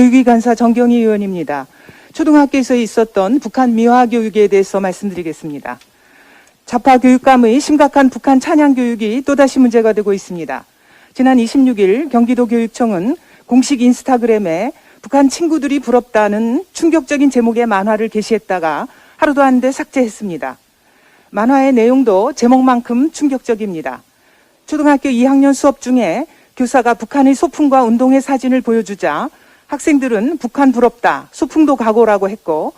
교육위 간사 정경희 의원입니다. 초등학교에서 있었던 북한 미화 교육에 대해서 말씀드리겠습니다. 좌파 교육감의 심각한 북한 찬양 교육이 또다시 문제가 되고 있습니다. 지난 26일 경기도 교육청은 공식 인스타그램에 북한 친구들이 부럽다는 충격적인 제목의 만화를 게시했다가 하루도 안 돼 삭제했습니다. 만화의 내용도 제목만큼 충격적입니다. 초등학교 2학년 수업 중에 교사가 북한의 소풍과 운동회 사진을 보여주자 학생들은 북한 부럽다, 소풍도 가고라고 했고,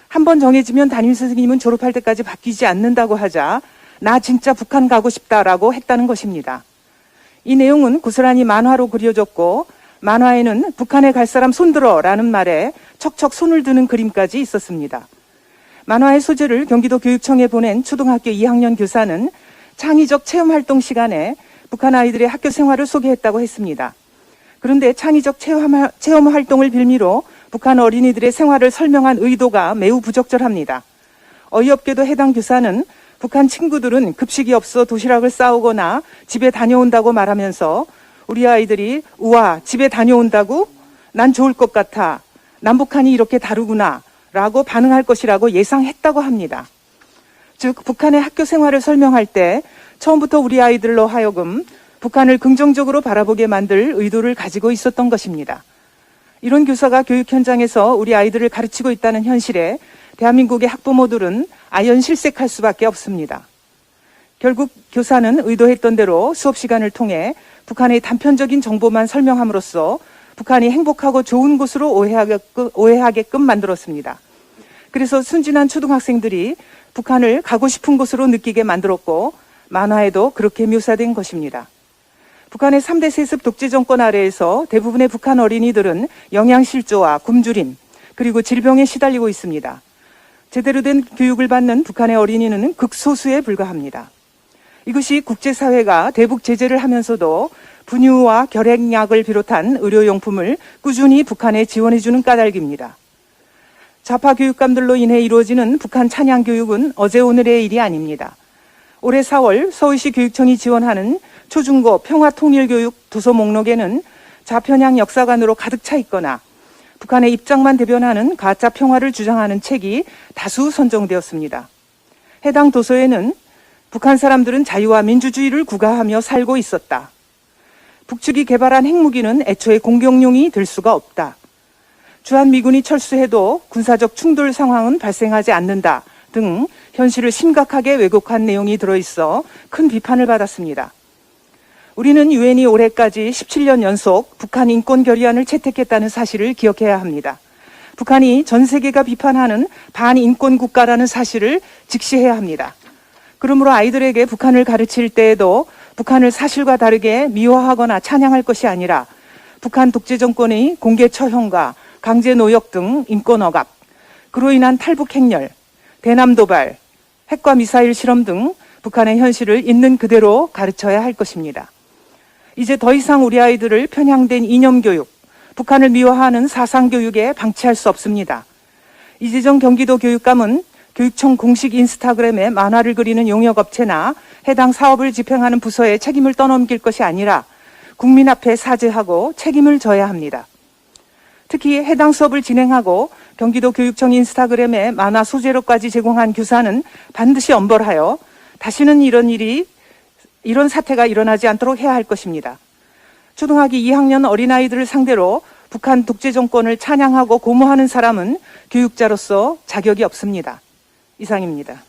한번 정해지면 담임선생님은 졸업할 때까지 바뀌지 않는다고 하자 나 진짜 북한 가고 싶다라고 했다는 것입니다. 이 내용은 고스란히 만화로 그려졌고, 만화에는 북한에 갈 사람 손들어 라는 말에 척척 손을 드는 그림까지 있었습니다. 만화의 소재를 경기도 교육청에 보낸 초등학교 2학년 교사는 창의적 체험활동 시간에 북한 아이들의 학교 생활을 소개했다고 했습니다. 그런데 창의적 체험 활동을 빌미로 북한 어린이들의 생활을 설명한 의도가 매우 부적절합니다. 어이없게도 해당 교사는 북한 친구들은 급식이 없어 도시락을 싸오거나 집에 다녀온다고 말하면서 우리 아이들이 우와 집에 다녀온다고? 난 좋을 것 같아. 남북한이 이렇게 다르구나 라고 반응할 것이라고 예상했다고 합니다. 즉 북한의 학교 생활을 설명할 때 처음부터 우리 아이들로 하여금 북한을 긍정적으로 바라보게 만들 의도를 가지고 있었던 것입니다. 이런 교사가 교육 현장에서 우리 아이들을 가르치고 있다는 현실에 대한민국의 학부모들은 아연실색할 수밖에 없습니다. 결국 교사는 의도했던 대로 수업 시간을 통해 북한의 단편적인 정보만 설명함으로써 북한이 행복하고 좋은 곳으로 오해하게끔 만들었습니다. 그래서 순진한 초등학생들이 북한을 가고 싶은 곳으로 느끼게 만들었고, 만화에도 그렇게 묘사된 것입니다. 북한의 3대 세습 독재 정권 아래에서 대부분의 북한 어린이들은 영양실조와 굶주림, 그리고 질병에 시달리고 있습니다. 제대로 된 교육을 받는 북한의 어린이는 극소수에 불과합니다. 이것이 국제사회가 대북 제재를 하면서도 분유와 결핵약을 비롯한 의료용품을 꾸준히 북한에 지원해주는 까닭입니다. 좌파 교육감들로 인해 이루어지는 북한 찬양 교육은 어제 오늘의 일이 아닙니다. 올해 4월 서울시 교육청이 지원하는 초중고 평화통일교육 도서 목록에는 좌편향 역사관으로 가득 차 있거나 북한의 입장만 대변하는 가짜 평화를 주장하는 책이 다수 선정되었습니다. 해당 도서에는 북한 사람들은 자유와 민주주의를 구가하며 살고 있었다. 북측이 개발한 핵무기는 애초에 공격용이 될 수가 없다. 주한미군이 철수해도 군사적 충돌 상황은 발생하지 않는다 등 현실을 심각하게 왜곡한 내용이 들어있어 큰 비판을 받았습니다. 우리는 유엔이 올해까지 17년 연속 북한 인권 결의안을 채택했다는 사실을 기억해야 합니다. 북한이 전 세계가 비판하는 반인권 국가라는 사실을 직시해야 합니다. 그러므로 아이들에게 북한을 가르칠 때에도 북한을 사실과 다르게 미화하거나 찬양할 것이 아니라 북한 독재 정권의 공개 처형과 강제 노역 등 인권 억압, 그로 인한 탈북 행렬, 대남 도발, 핵과 미사일 실험 등 북한의 현실을 있는 그대로 가르쳐야 할 것입니다. 이제 더 이상 우리 아이들을 편향된 이념교육, 북한을 미화하는 사상교육에 방치할 수 없습니다. 이재정 경기도 교육감은 교육청 공식 인스타그램에 만화를 그리는 용역업체나 해당 사업을 집행하는 부서에 책임을 떠넘길 것이 아니라 국민 앞에 사죄하고 책임을 져야 합니다. 특히 해당 수업을 진행하고 경기도 교육청 인스타그램에 만화 소재로까지 제공한 교사는 반드시 엄벌하여 다시는 이런 사태가 일어나지 않도록 해야 할 것입니다. 초등학교 2학년 어린아이들을 상대로 북한 독재 정권을 찬양하고 고무하는 사람은 교육자로서 자격이 없습니다. 이상입니다.